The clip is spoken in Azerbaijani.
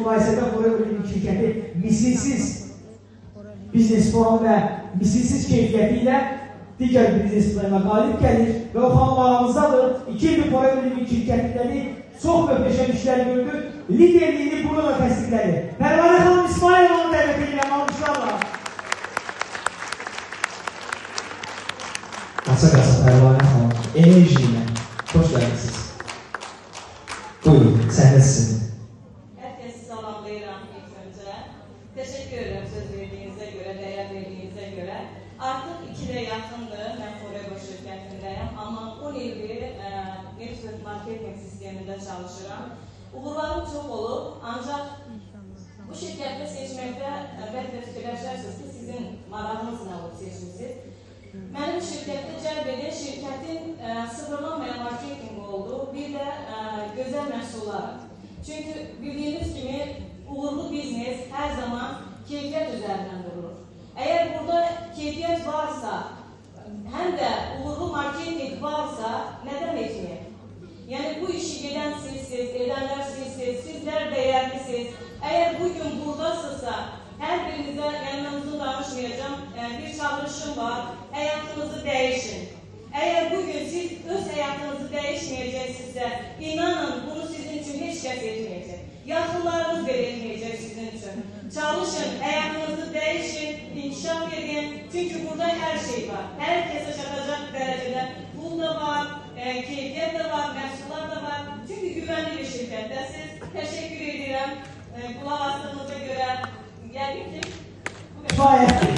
müqayisədə Forever Living şirkəti misilsiz biznes formu və misilsiz keyfiyyəti ilə digər biznes planına qalib gəlir və o xanımlarımızdadır. 2 il Forever Living şirkətləri çox möhtəşəm işlər gördü. Liderliyini burada da təsdiqlədi. Pərvanə xanım İsmailov'u dəvət edirəm, almışlarla. Açıq-açıq Pərvanə xanım, enerji ilə xoş gəldiniz. Buyurun, səhnə sizin. Herkesi salamlayıram ilk önce. Teşekkür ederim söz verdiğinize göre, değer verdiğinize göre. Artık 2 ile yakındır ben Forever şirketindeyim ama 10 ildir network marketing sisteminde çalışıram. Uğurlarım çok olup ancak bu şirkette seçmekte belki fikirləşərsiniz ki sizin marağınız ne olub seçmişsiniz. Benim şirkette cəlb edən şirketin sıfırlanmayan marketing oldu, bir de güzel məhsullar. Çünkü bildiğiniz gibi uğurlu biznes her zaman keyfiyyət üzerinden durur. Eğer burada keyfiyyət varsa, hem de uğurlu marketing varsa neden etmeyeyim? Yani bu işi eden sizsiniz, edenler sizsiniz, sizler değerlisiniz. Eğer bugün buradasınızsa her birinize yanınızı danışmayacağım. Bir çağrışım var. Hayatınızı değişin. Eğer bugün siz öz hayatınızı değişmeyeceksinizse inanın bunu sizin için hiç kes etmeyecek. Yakınlarınız bile etmeyecek sizin için. Çalışın, hayatınızı değişin, inkişaf edin. Çünkü burada her şey var. Herkese şakacak derecede pul da var, keyfiyet de var, məhsullar da var. Çünkü güvenli bir şirkettesiniz. Teşekkür ederim. Kulak astığınıza göre geldim ki. Kifayət.